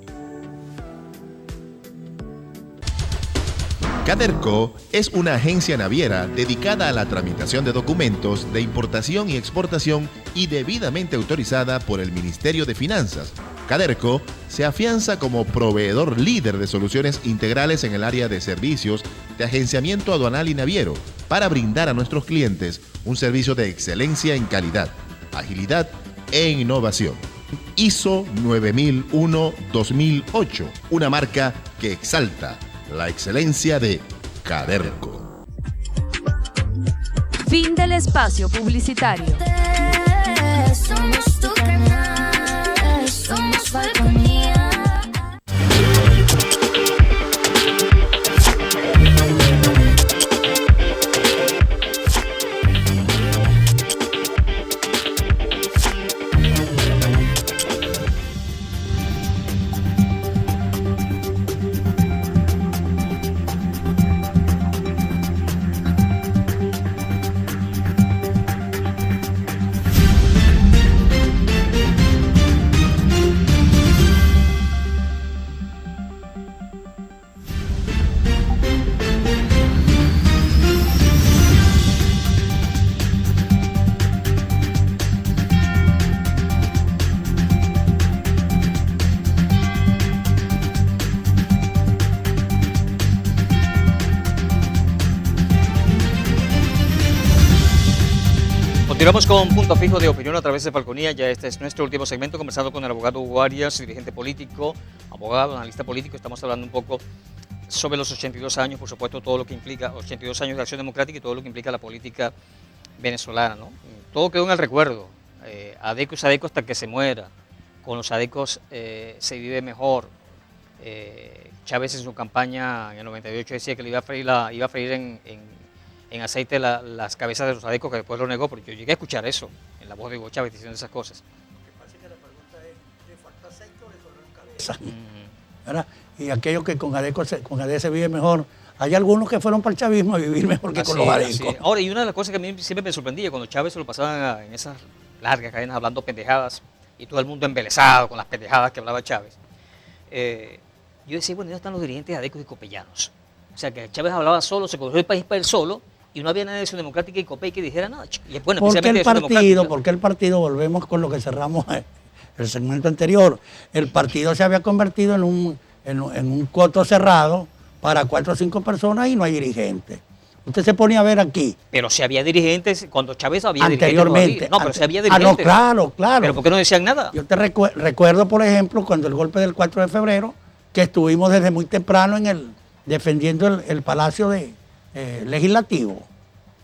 Caderco es una agencia naviera dedicada a la tramitación de documentos de importación y exportación y debidamente autorizada por el Ministerio de Finanzas. Caderco se afianza como proveedor líder de soluciones integrales en el área de servicios de agenciamiento aduanal y naviero para brindar a nuestros clientes un servicio de excelencia en calidad, agilidad e innovación. ISO 9001-2008, una marca que exalta la excelencia de Caderco. Fin del espacio publicitario. Somos tu canal, somos Falconía. Continuamos con Punto Fijo de Opinión a través de Falconía. Ya este es nuestro último segmento, conversando con el abogado Hugo Arias, dirigente político, abogado, analista político. Estamos hablando un poco sobre los 82 años, por supuesto, todo lo que implica, 82 años de Acción Democrática y todo lo que implica la política venezolana, ¿no? Todo quedó en el recuerdo. Adeco es Adeco hasta que se muera. Con los adecos se vive mejor. Chávez en su campaña en el 98 decía que le iba a freír en aceite las cabezas de los adecos, que después lo negó, porque yo llegué a escuchar eso en la voz de Hugo Chávez diciendo esas cosas. Lo que pasa es que la pregunta es, ¿le falta aceite o le sobraron cabezas? ¿Verdad? y aquellos que con ADECO se vive mejor. Hay algunos que fueron para el chavismo a vivir mejor que con los ADECO. Ahora, y una de las cosas que a mí siempre me sorprendía, cuando Chávez se lo pasaban en esas largas cadenas hablando pendejadas, y todo el mundo embelesado con las pendejadas que hablaba Chávez, yo decía, bueno, ¿dónde están los dirigentes adecos y copellanos? O sea, que Chávez hablaba solo, se cogió el país para él solo, y no había nadie de Acción Democrática y Copey que dijera nada. Y bueno, ¿Por qué el especialmente partido, volvemos con lo que cerramos el segmento anterior, el partido se había convertido en un coto cerrado para 4 o 5 personas y no hay dirigentes? Usted se pone a ver aquí. Pero si había dirigentes, cuando Chávez había anteriormente, dirigentes. No, pero si había dirigentes. No, claro. ¿Pero por qué no decían nada? Yo te recuerdo, por ejemplo, cuando el golpe del 4 de febrero, que estuvimos desde muy temprano defendiendo el Palacio Legislativo.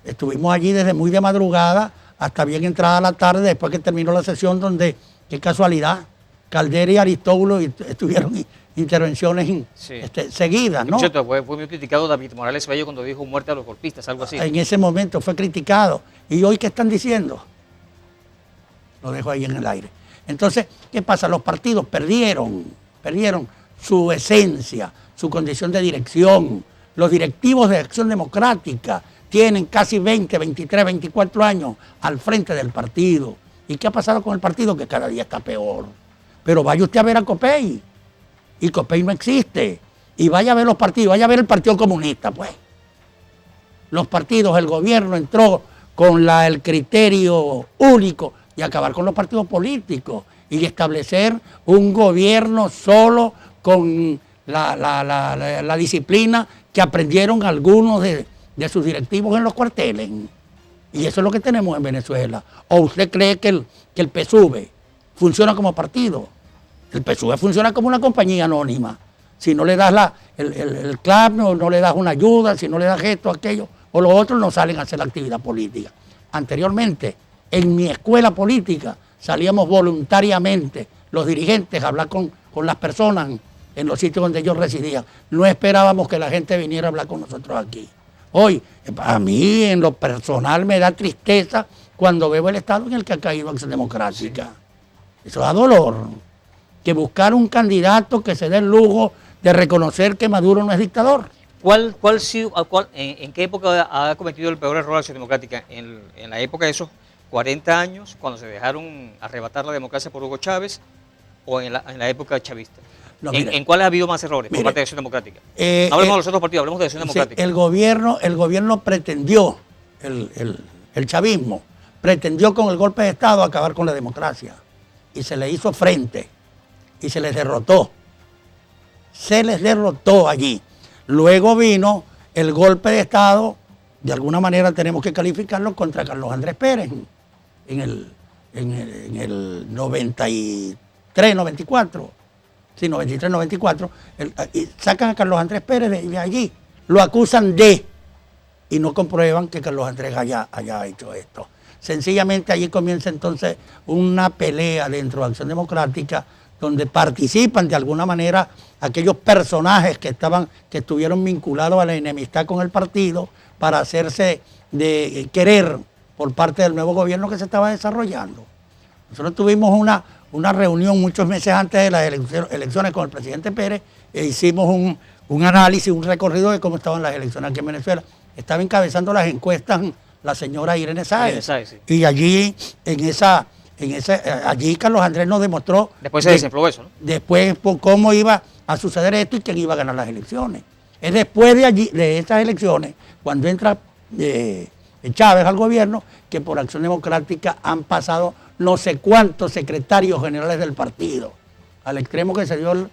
Estuvimos allí desde muy de madrugada hasta bien entrada la tarde, después que terminó la sesión, donde, qué casualidad, Caldera y Aristóbulo estuvieron intervenciones seguidas, ¿no? Cierto, fue muy criticado David Morales Bello cuando dijo muerte a los golpistas, algo así. En ese momento fue criticado. ¿Y hoy qué están diciendo? Lo dejo ahí en el aire. Entonces, ¿qué pasa? Los partidos perdieron su esencia, su condición de dirección. Los directivos de Acción Democrática tienen casi 20, 23, 24 años al frente del partido. ¿Y qué ha pasado con el partido? Que cada día está peor. Pero vaya usted a ver a Copey. Y Copey no existe. Y vaya a ver los partidos, vaya a ver el Partido Comunista, pues. Los partidos, el gobierno entró con el criterio único de acabar con los partidos políticos y establecer un gobierno solo con la disciplina que aprendieron algunos de sus directivos en los cuarteles. Y eso es lo que tenemos en Venezuela. ¿O usted cree que el PSUV funciona como partido? El PSUV funciona como una compañía anónima. Si no le das el CLAP, no le das una ayuda, si no le das esto, aquello, o los otros no salen a hacer la actividad política. Anteriormente, en mi escuela política, salíamos voluntariamente los dirigentes a hablar con las personas en los sitios donde ellos residían. No esperábamos que la gente viniera a hablar con nosotros aquí. Hoy, a mí en lo personal me da tristeza cuando veo el estado en el que ha caído Acción Democrática. Eso da dolor. Que buscar un candidato que se dé el lujo de reconocer que Maduro no es dictador. ¿En qué época ha cometido el peor error Acción Democrática? ¿En la época de esos 40 años, cuando se dejaron arrebatar la democracia por Hugo Chávez, o en la época chavista? No, ¿En cuáles ha habido más errores por parte de Acción Democrática? No hablemos de los otros partidos, hablemos de Acción Democrática. El gobierno pretendió, el chavismo, pretendió con el golpe de Estado acabar con la democracia. Y se le hizo frente. Y se les derrotó. Se les derrotó allí. Luego vino el golpe de Estado, de alguna manera tenemos que calificarlo, contra Carlos Andrés Pérez, en el 93, 94. Sí, 93, 94. Sacan a Carlos Andrés Pérez de allí. Lo acusan y no comprueban que Carlos Andrés haya hecho esto. Sencillamente allí comienza entonces una pelea dentro de Acción Democrática, donde participan de alguna manera aquellos personajes que estuvieron vinculados a la enemistad con el partido para hacerse de querer por parte del nuevo gobierno que se estaba desarrollando. Nosotros tuvimos una reunión muchos meses antes de las elecciones con el presidente Pérez e hicimos un análisis, un recorrido de cómo estaban las elecciones aquí en Venezuela. Estaba encabezando las encuestas la señora Irene Sáez. Sí. Y allí, allí Carlos Andrés nos demostró. Después se desinfló eso, ¿no? Después cómo iba a suceder esto y quién iba a ganar las elecciones. Es después de esas elecciones, cuando entra Chávez al gobierno, que por Acción Democrática han pasado no sé cuántos secretarios generales del partido, al extremo que se dio el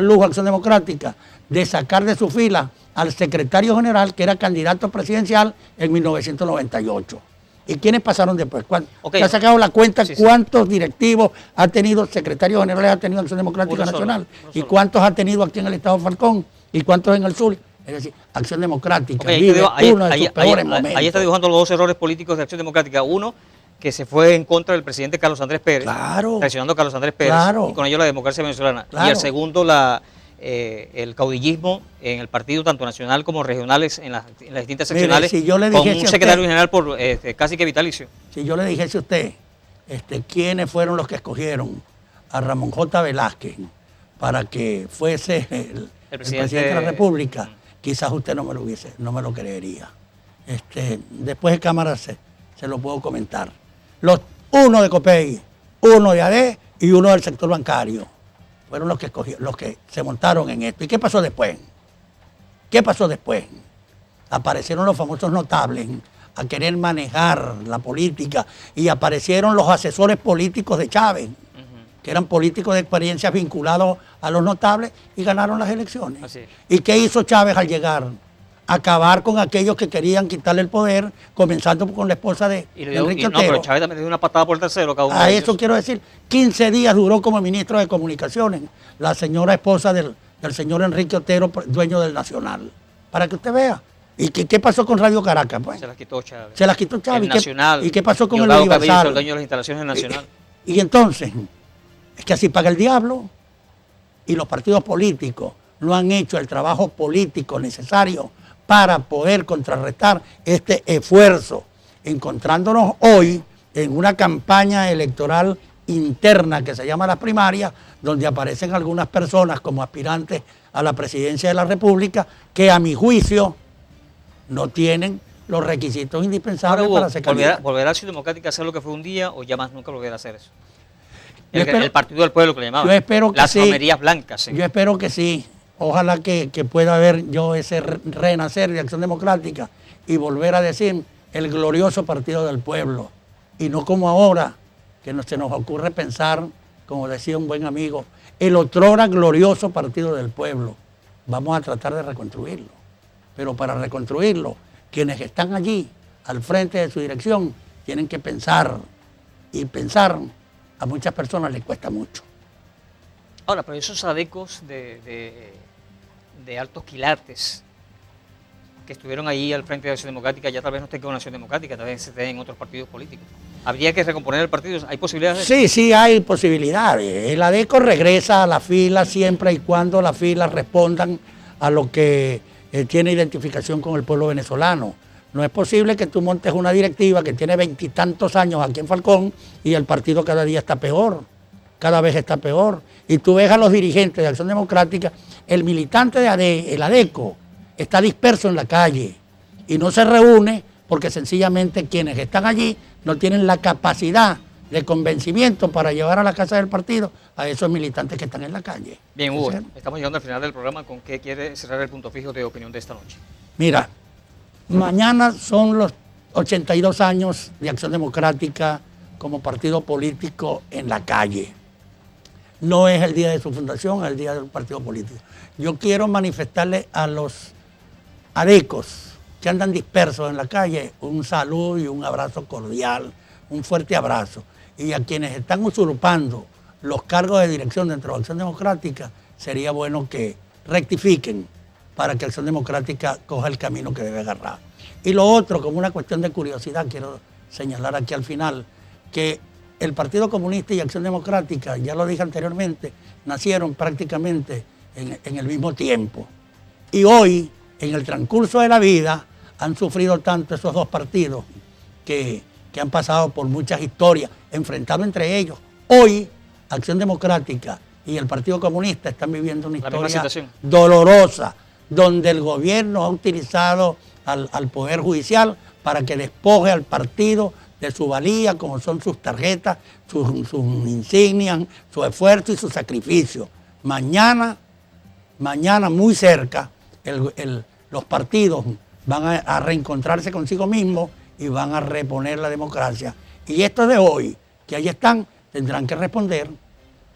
lujo a Acción Democrática de sacar de su fila al secretario general que era candidato presidencial en 1998. ¿Y quiénes pasaron después? ¿Se ha sacado la cuenta cuántos directivos ha tenido, secretarios generales ha tenido Acción Democrática Nacional? ¿Y cuántos ha tenido aquí en el Estado Falcón? ¿Y cuántos en el sur? Es decir, Acción Democrática vive uno de sus peores momentos. Ahí está dibujando los dos errores políticos de Acción Democrática. Uno, que se fue en contra del presidente Carlos Andrés Pérez, traicionando a Carlos Andrés Pérez, y con ello la democracia venezolana. Y el segundo, el caudillismo en el partido, tanto nacional como regionales, en las distintas seccionales, con un secretario general por casi que vitalicio. Si yo le dijese a usted quiénes fueron los que escogieron a Ramón J. Velázquez para que fuese el presidente de la República, quizás usted no me lo creería. Después de cámara se lo puedo comentar. Uno de COPEI, uno de AD y uno del sector bancario fueron los que se montaron en esto. ¿Y qué pasó después? ¿Qué pasó después? Aparecieron los famosos notables a querer manejar la política y aparecieron los asesores políticos de Chávez, que eran políticos de experiencia vinculados a los notables y ganaron las elecciones. Así es. ¿Y qué hizo Chávez al llegar? Acabar con aquellos que querían quitarle el poder, comenzando con la esposa de Enrique Otero. No, pero Chávez también dio una patada por el tercero cada uno A de eso ellos. quiero decir, 15 días duró como ministro de Comunicaciones, la señora esposa del señor Enrique Otero, dueño del Nacional. Para que usted vea. ¿Y qué pasó con Radio Caracas? Pues? Se las quitó Chávez. Se las quitó Chávez. El Nacional. ¿Y qué pasó con el Diosdado Cabello, Universal? el dueño de las instalaciones del Nacional. Y entonces, es que así paga el diablo. Y los partidos políticos no han hecho el trabajo político necesario para poder contrarrestar este esfuerzo, encontrándonos hoy en una campaña electoral interna que se llama las primarias, donde aparecen algunas personas como aspirantes a la presidencia de la República que a mi juicio no tienen los requisitos indispensables Ahora, para ser candidatos. ¿volverá Acción Democrática a hacer lo que fue un día o ya más nunca volverá a hacer eso? Yo espero- El Partido del Pueblo que le llamaban. Yo espero que Las sí. romerías blancas. ¿sí? Yo espero que sí. Ojalá que pueda haber yo ese renacer de Acción Democrática y volver a decir el glorioso Partido del Pueblo. Y no como ahora, que se nos ocurre pensar, como decía un buen amigo, el otrora glorioso Partido del Pueblo. Vamos a tratar de reconstruirlo. Pero para reconstruirlo, quienes están allí, al frente de su dirección, tienen que pensar. Y pensar a muchas personas les cuesta mucho. Ahora, pero esos adecos de altos quilates que estuvieron ahí al frente de Acción Democrática ya tal vez no estén con Acción Democrática, tal vez estén en otros partidos políticos. ¿Habría que recomponer el partido? ¿Hay posibilidades de eso? Sí, hay posibilidades. El ADECO regresa a la fila siempre y cuando las filas respondan a lo que tiene identificación con el pueblo venezolano. No es posible que tú montes una directiva que tiene 20 y tantos años aquí en Falcón y el partido cada día está peor, cada vez está peor. Y tú ves a los dirigentes de Acción Democrática, el militante de el ADECO está disperso en la calle y no se reúne porque sencillamente quienes están allí no tienen la capacidad de convencimiento para llevar a la casa del partido a esos militantes que están en la calle. Bien, Hugo, ¿Sí? estamos llegando al final del programa. ¿Con qué quiere cerrar el punto fijo de opinión de esta noche? Mira, mañana son los 82 años de Acción Democrática como partido político en la calle. No es el día de su fundación, es el día del partido político. Yo quiero manifestarle a los adecos que andan dispersos en la calle un saludo y un abrazo cordial, un fuerte abrazo. Y a quienes están usurpando los cargos de dirección dentro de Acción Democrática, sería bueno que rectifiquen para que Acción Democrática coja el camino que debe agarrar. Y lo otro, como una cuestión de curiosidad, quiero señalar aquí al final, que el Partido Comunista y Acción Democrática, ya lo dije anteriormente, nacieron prácticamente en el mismo tiempo. Y hoy, en el transcurso de la vida, han sufrido tanto esos dos partidos que han pasado por muchas historias, enfrentado entre ellos. Hoy, Acción Democrática y el Partido Comunista están viviendo una La misma historia situación. dolorosa, donde el gobierno ha utilizado al Poder Judicial para que despoje al partido de su valía, como son sus tarjetas, sus insignias, su esfuerzo y su sacrificio. Mañana muy cerca, los partidos van a reencontrarse consigo mismos y van a reponer la democracia. Y estos de hoy, que ahí están, tendrán que responder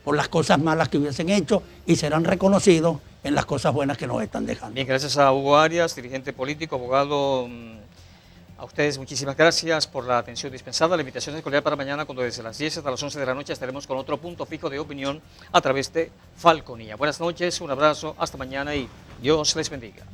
por las cosas malas que hubiesen hecho y serán reconocidos en las cosas buenas que nos están dejando. Bien, gracias a Hugo Arias, dirigente político, abogado. A ustedes muchísimas gracias por la atención dispensada. La invitación es cordial para mañana, cuando desde las 10 hasta las 11 de la noche estaremos con otro punto fijo de opinión a través de Falconía. Buenas noches, un abrazo, hasta mañana y Dios les bendiga.